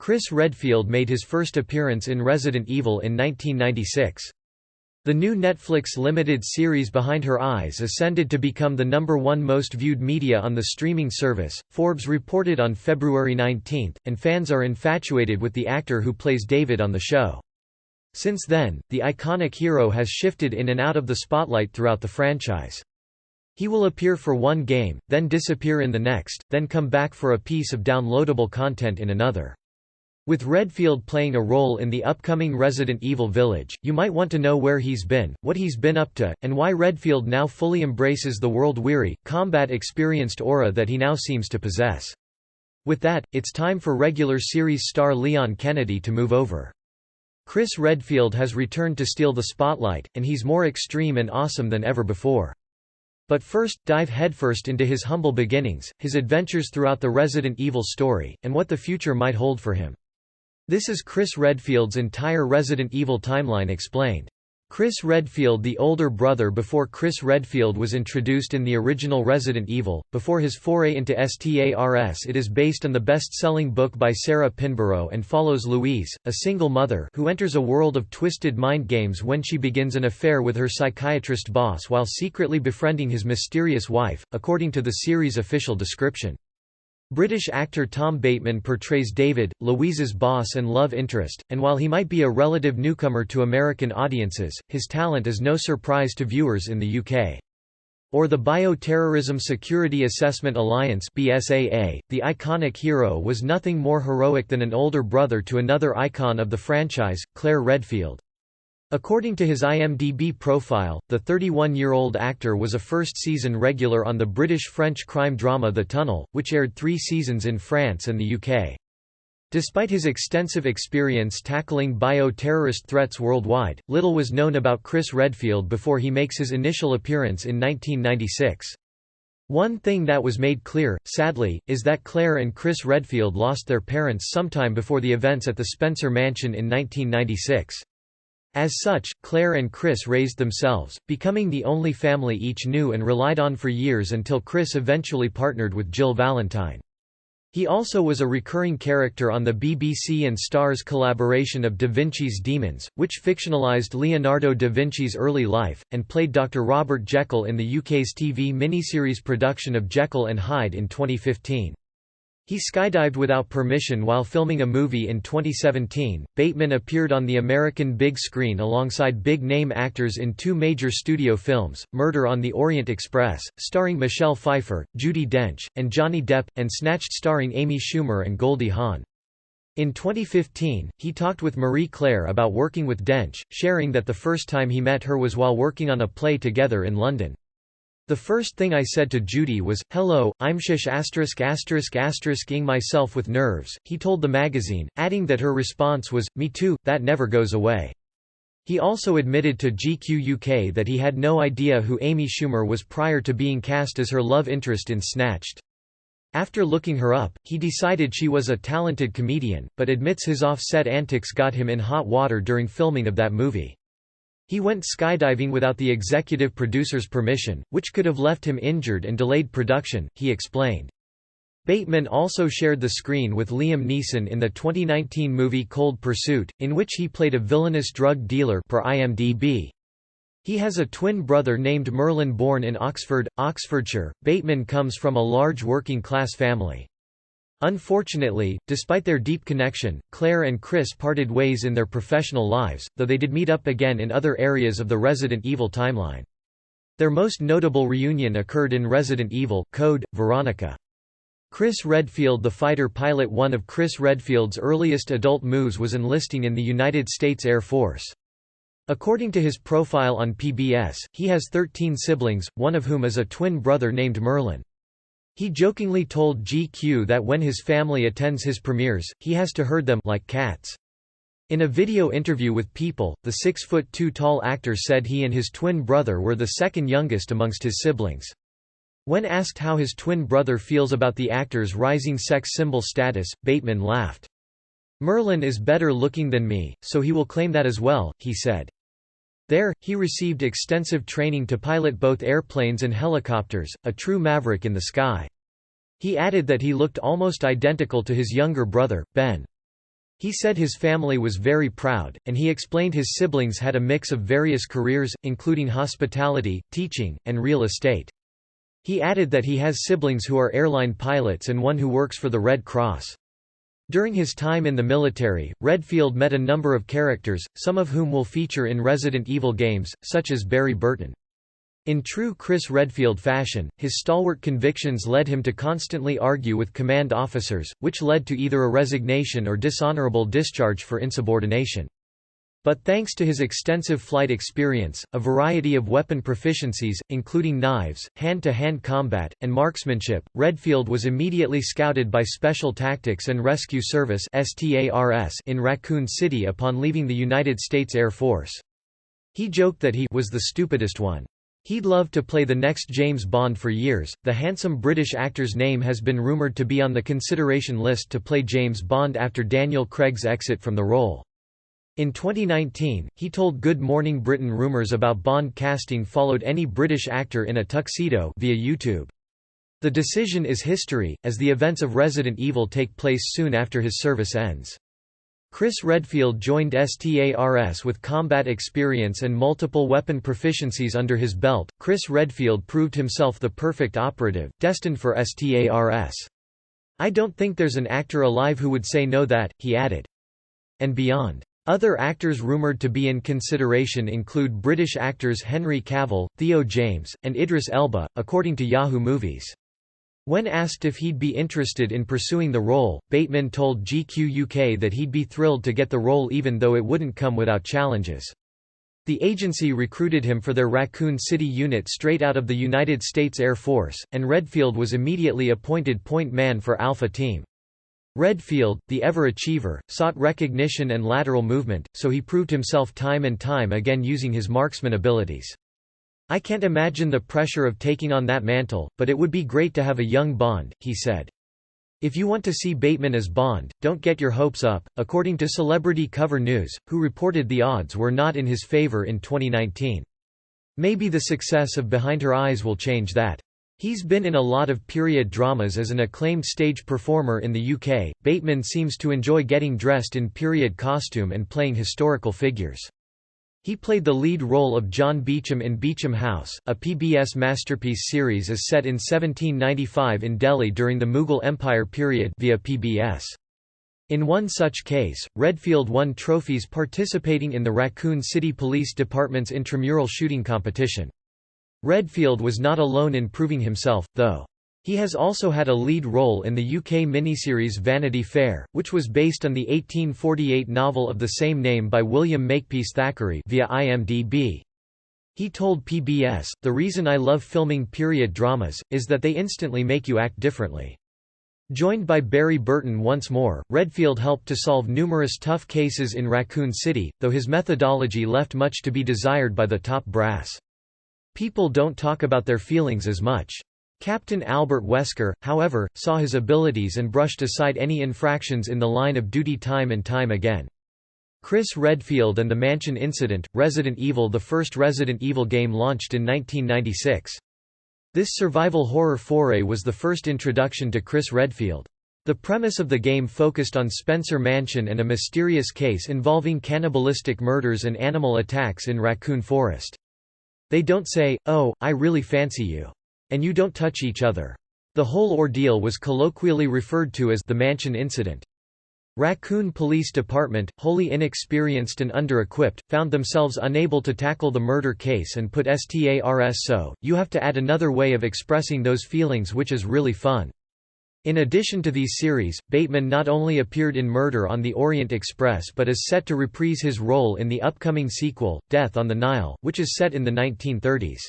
Chris Redfield made his first appearance in Resident Evil in 1996. The new Netflix limited series Behind Her Eyes ascended to become the #1 most viewed media on the streaming service, Forbes reported on February 19, and fans are infatuated with the actor who plays David on the show. Since then, the iconic hero has shifted in and out of the spotlight throughout the franchise. He will appear for one game, then disappear in the next, then come back for a piece of downloadable content in another. With Redfield playing a role in the upcoming Resident Evil Village, you might want to know where he's been, what he's been up to, and why Redfield now fully embraces the world-weary, combat-experienced aura that he now seems to possess. With that, it's time for regular series star Leon Kennedy to move over. Chris Redfield has returned to steal the spotlight, and he's more extreme and awesome than ever before. But first, dive headfirst into his humble beginnings, his adventures throughout the Resident Evil story, and what the future might hold for him. This is Chris Redfield's entire Resident Evil timeline explained. Chris Redfield, the older brother before Chris Redfield was introduced in the original Resident Evil, before his foray into STARS. It is based on the best-selling book by Sarah Pinborough and follows Louise, a single mother who enters a world of twisted mind games when she begins an affair with her psychiatrist boss while secretly befriending his mysterious wife, according to the series' official description. British actor Tom Bateman portrays David, Louise's boss and love interest, and while he might be a relative newcomer to American audiences, his talent is no surprise to viewers in the UK. Or the Bioterrorism Security Assessment Alliance (BSAA), the iconic hero was nothing more heroic than an older brother to another icon of the franchise, Claire Redfield. According to his IMDb profile, the 31-year-old actor was a first-season regular on the British-French crime drama The Tunnel, which aired 3 seasons in France and the UK. Despite his extensive experience tackling bio-terrorist threats worldwide, little was known about Chris Redfield before he makes his initial appearance in 1996. One thing that was made clear, sadly, is that Claire and Chris Redfield lost their parents sometime before the events at the Spencer Mansion in 1996. As such, Claire and Chris raised themselves, becoming the only family each knew and relied on for years until Chris eventually partnered with Jill Valentine. He also was a recurring character on the BBC and Starz collaboration of Da Vinci's Demons, which fictionalised Leonardo da Vinci's early life, and played Dr. Robert Jekyll in the UK's TV miniseries production of Jekyll and Hyde in 2015. He skydived without permission while filming a movie in 2017. Bateman appeared on the American big screen alongside big-name actors in 2 major studio films, Murder on the Orient Express, starring Michelle Pfeiffer, Judi Dench, and Johnny Depp, and Snatched starring Amy Schumer and Goldie Hawn. In 2015, he talked with Marie Claire about working with Dench, sharing that the first time he met her was while working on a play together in London. The first thing I said to Judy was, "Hello, I'm shish ****ing myself with nerves," he told the magazine, adding that her response was, "Me too, that never goes away." He also admitted to GQ UK that he had no idea who Amy Schumer was prior to being cast as her love interest in Snatched. After looking her up, he decided she was a talented comedian, but admits his off-set antics got him in hot water during filming of that movie. He went skydiving without the executive producer's permission, which could have left him injured and delayed production, he explained. Bateman also shared the screen with Liam Neeson in the 2019 movie Cold Pursuit, in which he played a villainous drug dealer per IMDb. He has a twin brother named Merlin born in Oxford, Oxfordshire. Bateman comes from a large working-class family. Unfortunately, despite their deep connection, Claire and Chris parted ways in their professional lives, though they did meet up again in other areas of the Resident Evil timeline. Their most notable reunion occurred in Resident Evil: Code Veronica. Chris Redfield, the fighter pilot. One of Chris Redfield's earliest adult moves was enlisting in the United States Air Force. According to his profile on PBS, he has 13 siblings, one of whom is a twin brother named Merlin. He jokingly told GQ that when his family attends his premieres, he has to herd them like cats. In a video interview with People, the 6'2" tall actor said he and his twin brother were the second youngest amongst his siblings. When asked how his twin brother feels about the actor's rising sex symbol status, Bateman laughed. "Merlin is better looking than me, so he will claim that as well," he said. There, he received extensive training to pilot both airplanes and helicopters, a true maverick in the sky. He added that he looked almost identical to his younger brother, Ben. He said his family was very proud, and he explained his siblings had a mix of various careers, including hospitality, teaching, and real estate. He added that he has siblings who are airline pilots and one who works for the Red Cross. During his time in the military, Redfield met a number of characters, some of whom will feature in Resident Evil games, such as Barry Burton. In true Chris Redfield fashion, his stalwart convictions led him to constantly argue with command officers, which led to either a resignation or dishonorable discharge for insubordination. But thanks to his extensive flight experience, a variety of weapon proficiencies, including knives, hand-to-hand combat, and marksmanship, Redfield was immediately scouted by Special Tactics and Rescue Service in Raccoon City upon leaving the United States Air Force. He joked that he was the stupidest one. He'd love to play the next James Bond for years. The handsome British actor's name has been rumored to be on the consideration list to play James Bond after Daniel Craig's exit from the role. In 2019, he told Good Morning Britain rumors about Bond casting followed any British actor in a tuxedo via YouTube. The decision is history, as the events of Resident Evil take place soon after his service ends. Chris Redfield joined STARS with combat experience and multiple weapon proficiencies under his belt. Chris Redfield proved himself the perfect operative, destined for STARS. "I don't think there's an actor alive who would say no that," he added. And beyond. Other actors rumored to be in consideration include British actors Henry Cavill, Theo James, and Idris Elba, according to Yahoo Movies. When asked if he'd be interested in pursuing the role, Bateman told GQ UK that he'd be thrilled to get the role even though it wouldn't come without challenges. The agency recruited him for their Raccoon City unit straight out of the United States Air Force, and Redfield was immediately appointed point man for Alpha Team. Redfield, the ever-achiever, sought recognition and lateral movement, so he proved himself time and time again using his marksman abilities. "I can't imagine the pressure of taking on that mantle, but it would be great to have a young Bond," he said. If you want to see Bateman as Bond, don't get your hopes up, according to Celebrity Cover News, who reported the odds were not in his favor in 2019. Maybe the success of Behind Her Eyes will change that. He's been in a lot of period dramas as an acclaimed stage performer in the UK. Bateman seems to enjoy getting dressed in period costume and playing historical figures. He played the lead role of John Beauchamp in Beauchamp House, a PBS masterpiece series as set in 1795 in Delhi during the Mughal Empire period via PBS. In one such case, Redfield won trophies participating in the Raccoon City Police Department's intramural shooting competition. Redfield was not alone in proving himself, though. He has also had a lead role in the UK miniseries Vanity Fair, which was based on the 1848 novel of the same name by William Makepeace Thackeray via IMDb. He told PBS, "The reason I love filming period dramas, is that they instantly make you act differently." Joined by Barry Burton once more, Redfield helped to solve numerous tough cases in Raccoon City, though his methodology left much to be desired by the top brass. People don't talk about their feelings as much. Captain Albert Wesker, however, saw his abilities and brushed aside any infractions in the line of duty time and time again. Chris Redfield and the Mansion Incident, Resident Evil. The first Resident Evil game launched in 1996. This survival horror foray was the first introduction to Chris Redfield. The premise of the game focused on Spencer Mansion and a mysterious case involving cannibalistic murders and animal attacks in Raccoon Forest. They don't say, "Oh, I really fancy you. And you don't touch each other." The whole ordeal was colloquially referred to as the Mansion Incident. Raccoon Police Department, wholly inexperienced and under-equipped, found themselves unable to tackle the murder case and put STARS, so you have to add another way of expressing those feelings, which is really fun. In addition to these series, Bateman not only appeared in Murder on the Orient Express but is set to reprise his role in the upcoming sequel, Death on the Nile, which is set in the 1930s.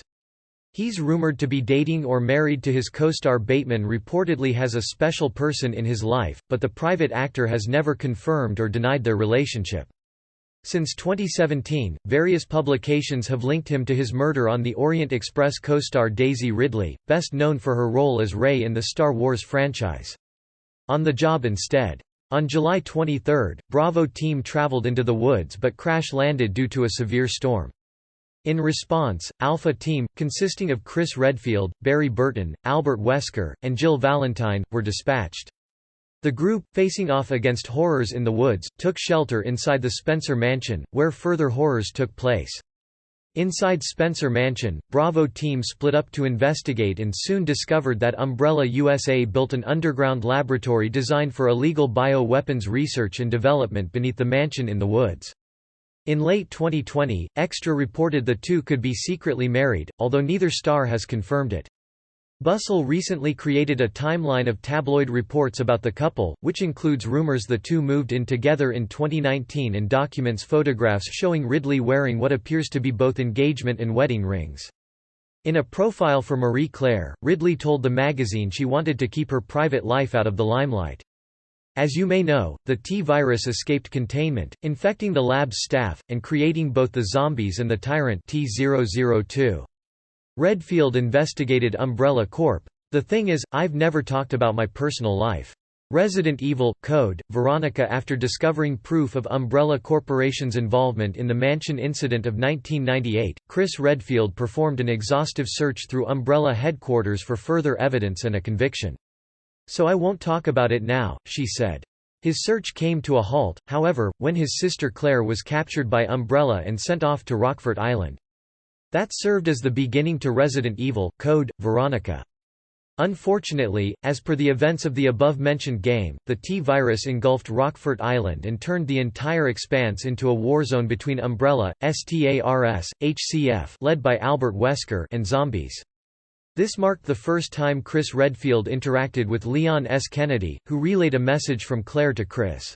He's rumored to be dating or married to his co-star. Bateman reportedly has a special person in his life, but the private actor has never confirmed or denied their relationship. Since 2017, various publications have linked him to his Murder on the Orient Express co-star Daisy Ridley, best known for her role as Rey in the Star Wars franchise. On the job instead. On July 23, Bravo team traveled into the woods but crash-landed due to a severe storm. In response, Alpha team, consisting of Chris Redfield, Barry Burton, Albert Wesker, and Jill Valentine, were dispatched. The group, facing off against horrors in the woods, took shelter inside the Spencer Mansion, where further horrors took place. Inside Spencer Mansion, Bravo team split up to investigate and soon discovered that Umbrella USA built an underground laboratory designed for illegal bioweapons research and development beneath the mansion in the woods. In late 2020, Extra reported the two could be secretly married, although neither star has confirmed it. Bustle recently created a timeline of tabloid reports about the couple, which includes rumors the two moved in together in 2019 and documents photographs showing Ridley wearing what appears to be both engagement and wedding rings. In a profile for Marie Claire, Ridley told the magazine she wanted to keep her private life out of the limelight. As you may know, the T virus escaped containment, infecting the lab's staff, and creating both the zombies and the tyrant T-002. Redfield investigated Umbrella Corp. The thing is, I've never talked about my personal life. Resident Evil Code Veronica. After discovering proof of Umbrella Corporation's involvement in the Mansion incident of 1998, Chris Redfield performed an exhaustive search through Umbrella headquarters for further evidence and a conviction. "So I won't talk about it now," she said. His search came to a halt, however, when his sister Claire was captured by Umbrella and sent off to Rockfort Island. That served as the beginning to Resident Evil Code Veronica. Unfortunately, as per the events of the above-mentioned game, the T-virus engulfed Rockfort Island and turned the entire expanse into a war zone between Umbrella, STARS, HCF led by Albert Wesker and zombies. This marked the first time Chris Redfield interacted with Leon S. Kennedy, who relayed a message from Claire to Chris.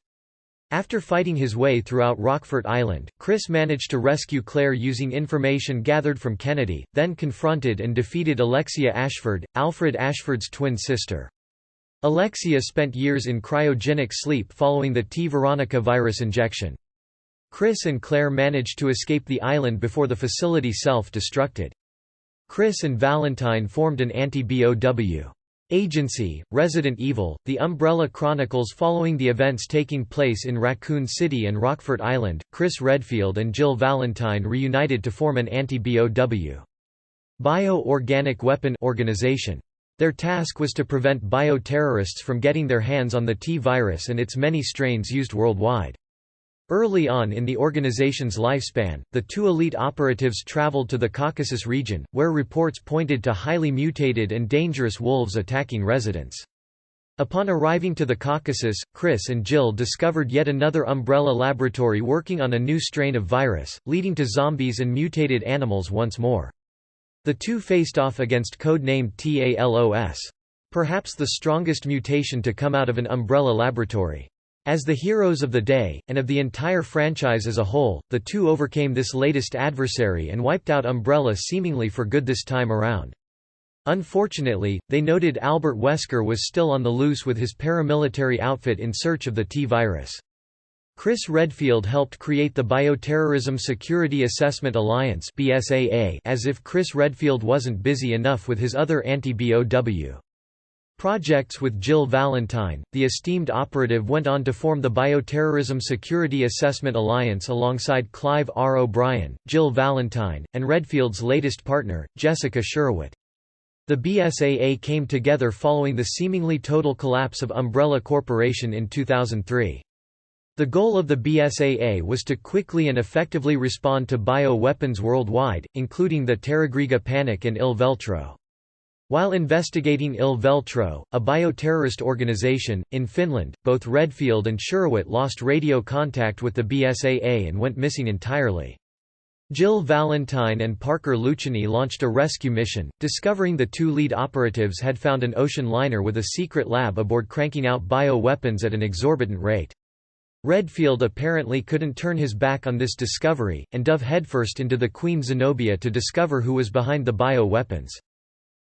After fighting his way throughout Rockfort Island, Chris managed to rescue Claire using information gathered from Kennedy, then confronted and defeated Alexia Ashford, Alfred Ashford's twin sister. Alexia spent years in cryogenic sleep following the T-Veronica virus injection. Chris and Claire managed to escape the island before the facility self-destructed. Chris and Valentine formed an anti-BOW agency, Resident Evil, The Umbrella Chronicles. Following the events taking place in Raccoon City and Rockfort Island, Chris Redfield and Jill Valentine reunited to form an anti-BOW bio-organic weapon organization. Their task was to prevent bioterrorists from getting their hands on the T-virus and its many strains used worldwide. Early on in the organization's lifespan, the two elite operatives traveled to the Caucasus region, where reports pointed to highly mutated and dangerous wolves attacking residents. Upon arriving to the Caucasus, Chris and Jill discovered yet another Umbrella laboratory working on a new strain of virus, leading to zombies and mutated animals once more. The two faced off against codenamed TALOS, perhaps the strongest mutation to come out of an Umbrella laboratory. As the heroes of the day, and of the entire franchise as a whole, the two overcame this latest adversary and wiped out Umbrella seemingly for good this time around. Unfortunately, they noted Albert Wesker was still on the loose with his paramilitary outfit in search of the T-virus. Chris Redfield helped create the Bioterrorism Security Assessment Alliance (BSAA), as if Chris Redfield wasn't busy enough with his other anti-BOW projects with Jill Valentine. The esteemed operative went on to form the Bioterrorism Security Assessment Alliance alongside Clive R. O'Brien, Jill Valentine, and Redfield's latest partner, Jessica Sherwood. The BSAA came together following the seemingly total collapse of Umbrella Corporation in 2003. The goal of the BSAA was to quickly and effectively respond to bioweapons worldwide, including the Terragriga Panic and Il Veltro. While investigating Il Veltro, a bioterrorist organization, in Finland, both Redfield and Sherwood lost radio contact with the BSAA and went missing entirely. Jill Valentine and Parker Luciani launched a rescue mission, discovering the two lead operatives had found an ocean liner with a secret lab aboard cranking out bioweapons at an exorbitant rate. Redfield apparently couldn't turn his back on this discovery, and dove headfirst into the Queen Zenobia to discover who was behind the bioweapons.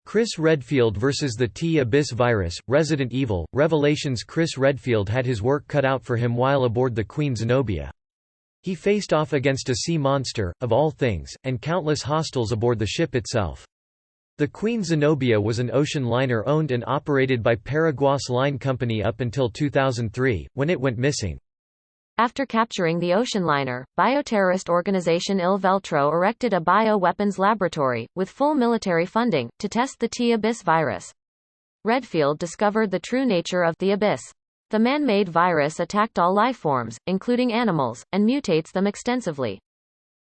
Chris Redfield vs. the T-Abyss virus, Resident Evil, Revelations. Chris Redfield had his work cut out for him while aboard the Queen Zenobia. He faced off against a sea monster, of all things, and countless hostiles aboard the ship itself. The Queen Zenobia was an ocean liner owned and operated by Paraguas Line Company up until 2003, when it went missing. After capturing the ocean liner, bioterrorist organization Il Veltro erected a bioweapons laboratory, with full military funding, to test the T-Abyss virus. Redfield discovered the true nature of the Abyss. The man-made virus attacked all life forms, including animals, and mutates them extensively.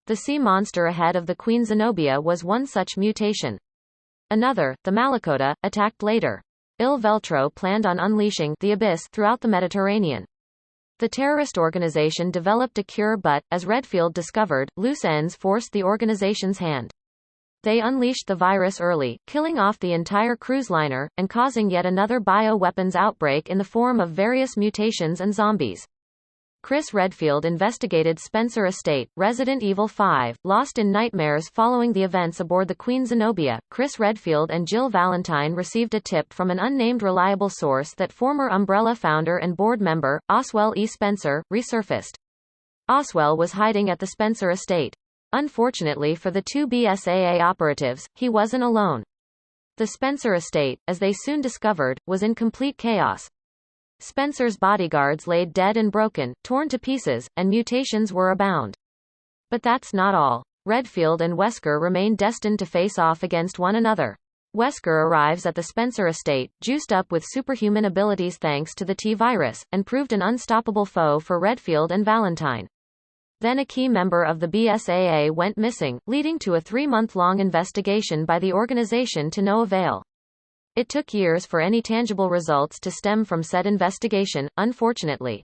The sea monster ahead of the Queen Zenobia was one such mutation. Another, the Malakota, attacked later. Il Veltro planned on unleashing the abyss throughout the Mediterranean. The terrorist organization developed a cure but, as Redfield discovered, loose ends forced the organization's hand. They unleashed the virus early, killing off the entire cruise liner, and causing yet another bioweapons outbreak in the form of various mutations and zombies. Chris Redfield investigated Spencer Estate, Resident Evil 5, lost in nightmares following the events aboard the Queen Zenobia. Chris Redfield and Jill Valentine received a tip from an unnamed reliable source that former Umbrella founder and board member, Oswell E. Spencer, resurfaced. Oswell was hiding at the Spencer Estate. Unfortunately for the two BSAA operatives, he wasn't alone. The Spencer Estate, as they soon discovered, was in complete chaos. Spencer's bodyguards laid dead and broken, torn to pieces, and mutations were abound. But that's not all. Redfield and Wesker remain destined to face off against one another. Wesker arrives at the Spencer Estate, juiced up with superhuman abilities thanks to the T-virus, and proved an unstoppable foe for Redfield and Valentine. Then a key member of the BSAA went missing, leading to a 3-month-long investigation by the organization to no avail. It took years for any tangible results to stem from said investigation, unfortunately.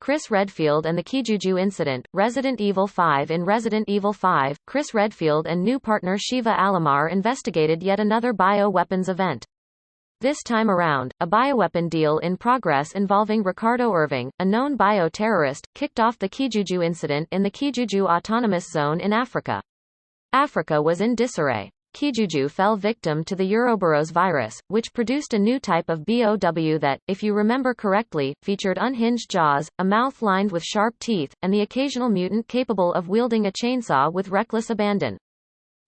Chris Redfield and the Kijuju Incident, Resident Evil 5. In Resident Evil 5, Chris Redfield and new partner Shiva Alamar investigated yet another bioweapons event. This time around, a bioweapon deal in progress involving Ricardo Irving, a known bioterrorist, kicked off the Kijuju Incident in the Kijuju Autonomous Zone in Africa. Africa was in disarray. Kijuju fell victim to the Ouroboros virus, which produced a new type of BOW that, if you remember correctly, featured unhinged jaws, a mouth lined with sharp teeth, and the occasional mutant capable of wielding a chainsaw with reckless abandon.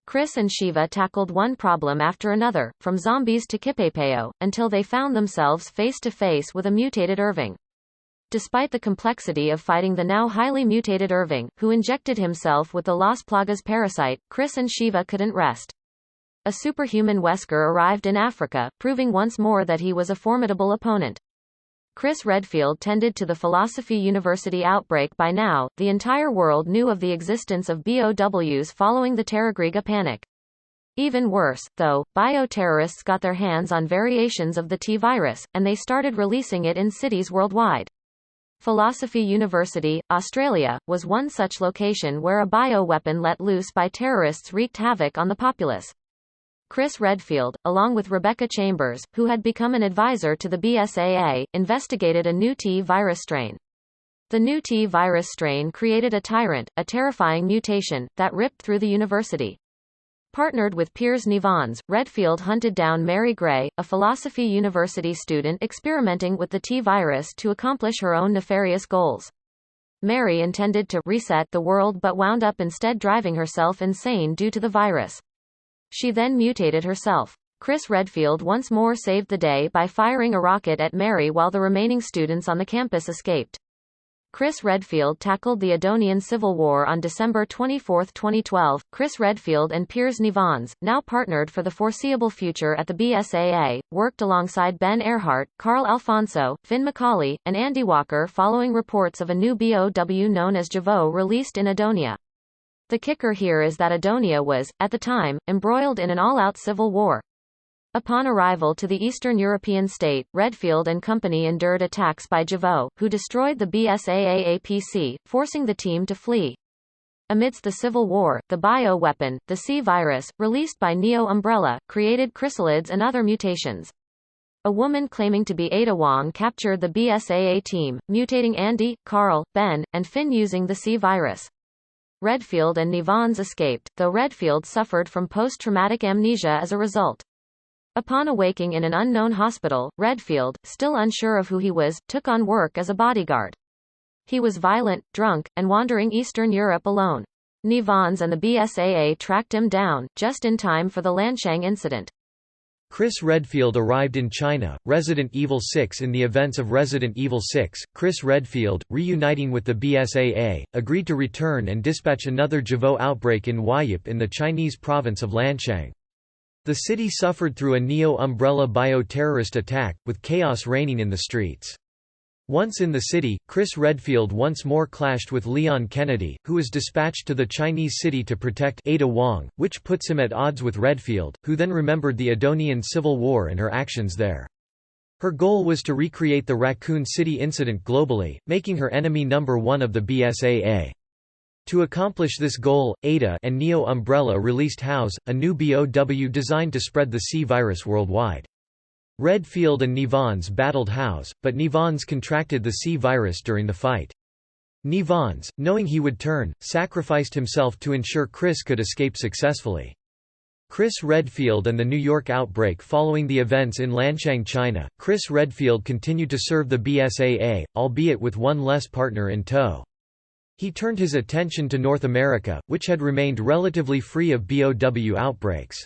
Chris and Shiva tackled one problem after another, from zombies to Kipepeo, until they found themselves face to face with a mutated Irving. Despite the complexity of fighting the now highly mutated Irving, who injected himself with the Las Plagas parasite, Chris and Shiva couldn't rest. A superhuman Wesker arrived in Africa, proving once more that he was a formidable opponent. Chris Redfield tended to the Philosophy University outbreak. By now, the entire world knew of the existence of BOWs following the Tarragriga panic. Even worse, though, bioterrorists got their hands on variations of the T-virus, and they started releasing it in cities worldwide. Philosophy University, Australia, was one such location where a bioweapon let loose by terrorists wreaked havoc on the populace. Chris Redfield, along with Rebecca Chambers, who had become an advisor to the BSAA, investigated a new T-virus strain. The new T-virus strain created a tyrant, a terrifying mutation, that ripped through the university. Partnered with Piers Nevans, Redfield hunted down Mary Gray, a Philosophy University student experimenting with the T-virus to accomplish her own nefarious goals. Mary intended to reset the world but wound up instead driving herself insane due to the virus. She then mutated herself. Chris Redfield once more saved the day by firing a rocket at Mary while the remaining students on the campus escaped. Chris Redfield tackled the Adonian Civil War on December 24, 2012. Chris Redfield and Piers Nevans, now partnered for the foreseeable future at the BSAA, worked alongside Ben Earhart, Carl Alfonso, Finn McCauley, and Andy Walker following reports of a new BOW known as Javot released in Adonia. The kicker here is that Adonia was, at the time, embroiled in an all-out civil war. Upon arrival to the Eastern European state, Redfield and company endured attacks by Javot, who destroyed the BSAA APC, forcing the team to flee. Amidst the civil war, the bio-weapon, the C-virus, released by Neo Umbrella, created chrysalids and other mutations. A woman claiming to be Ada Wong captured the BSAA team, mutating Andy, Carl, Ben, and Finn using the C-virus. Redfield and Nevans escaped, though Redfield suffered from post-traumatic amnesia as a result. Upon awaking in an unknown hospital, Redfield, still unsure of who he was, took on work as a bodyguard. He was violent, drunk, and wandering Eastern Europe alone. Nevans and the BSAA tracked him down, just in time for the Lanshang incident. Chris Redfield arrived in China, Resident Evil 6. In the events of Resident Evil 6, Chris Redfield, reuniting with the BSAA, agreed to return and dispatch another Javot outbreak in Huaiyip in the Chinese province of Lanshang. The city suffered through a Neo-Umbrella bioterrorist attack, with chaos reigning in the streets. Once in the city, Chris Redfield once more clashed with Leon Kennedy, who was dispatched to the Chinese city to protect Ada Wong, which puts him at odds with Redfield, who then remembered the Adonian Civil War and her actions there. Her goal was to recreate the Raccoon City incident globally, making her enemy number one of the BSAA. To accomplish this goal, Ada and Neo Umbrella released House, a new BOW designed to spread the C virus worldwide. Redfield and Nivans battled House, but Nivans contracted the C virus during the fight. Nivans, knowing he would turn, sacrificed himself to ensure Chris could escape successfully. Chris Redfield and the New York outbreak following the events in Lanchang, China, Chris Redfield continued to serve the BSAA, albeit with one less partner in tow. He turned his attention to North America, which had remained relatively free of BOW outbreaks.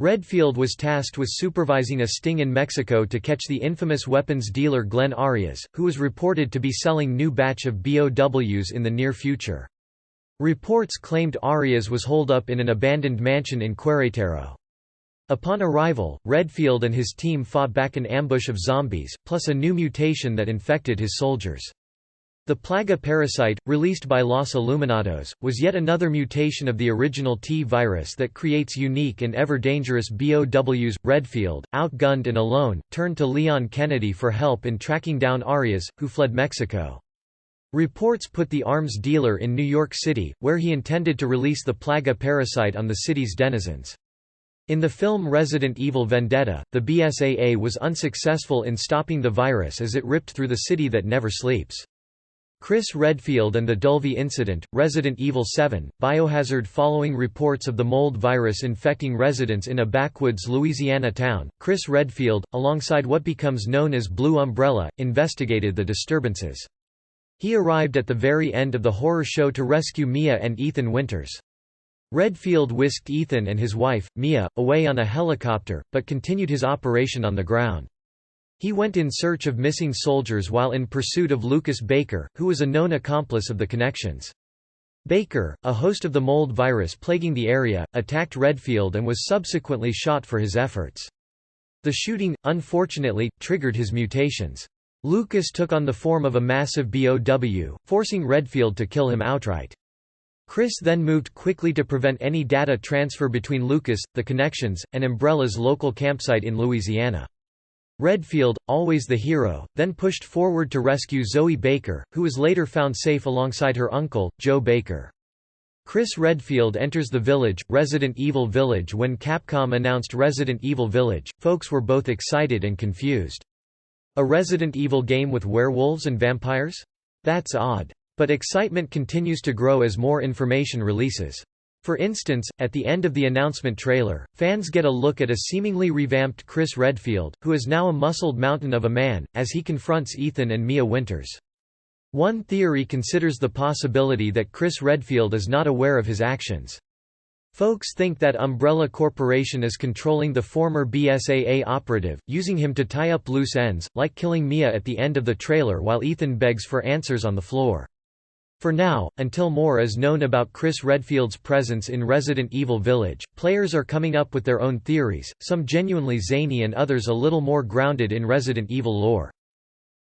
Redfield was tasked with supervising a sting in Mexico to catch the infamous weapons dealer Glenn Arias, who was reported to be selling new batch of BOWs in the near future. Reports claimed Arias was holed up in an abandoned mansion in Querétaro. Upon arrival, Redfield and his team fought back an ambush of zombies, plus a new mutation that infected his soldiers. The Plaga parasite, released by Los Illuminados, was yet another mutation of the original T virus that creates unique and ever-dangerous BOWs. Redfield, outgunned and alone, turned to Leon Kennedy for help in tracking down Arias, who fled Mexico. Reports put the arms dealer in New York City, where he intended to release the Plaga parasite on the city's denizens. In the film Resident Evil Vendetta, the BSAA was unsuccessful in stopping the virus as it ripped through the city that never sleeps. Chris Redfield and the Dulvey Incident, Resident Evil 7, Biohazard. Following reports of the mold virus infecting residents in a backwoods Louisiana town, Chris Redfield, alongside what becomes known as Blue Umbrella, investigated the disturbances. He arrived at the very end of the horror show to rescue Mia and Ethan Winters. Redfield whisked Ethan and his wife, Mia, away on a helicopter, but continued his operation on the ground. He went in search of missing soldiers while in pursuit of Lucas Baker, who was a known accomplice of the Connections. Baker, a host of the mold virus plaguing the area, attacked Redfield and was subsequently shot for his efforts. The shooting, unfortunately, triggered his mutations. Lucas took on the form of a massive BOW, forcing Redfield to kill him outright. Chris then moved quickly to prevent any data transfer between Lucas, the Connections, and Umbrella's local campsite in Louisiana. Redfield, always the hero, then pushed forward to rescue Zoe Baker, who was later found safe alongside her uncle, Joe Baker. Chris Redfield enters the village, Resident Evil Village. When Capcom announced Resident Evil Village, folks were both excited and confused. A Resident Evil game with werewolves and vampires? That's odd. But excitement continues to grow as more information releases. For instance, at the end of the announcement trailer, fans get a look at a seemingly revamped Chris Redfield, who is now a muscled mountain of a man, as he confronts Ethan and Mia Winters. One theory considers the possibility that Chris Redfield is not aware of his actions. Folks think that Umbrella Corporation is controlling the former BSAA operative, using him to tie up loose ends, like killing Mia at the end of the trailer while Ethan begs for answers on the floor. For now, until more is known about Chris Redfield's presence in Resident Evil Village, players are coming up with their own theories, some genuinely zany and others a little more grounded in Resident Evil lore.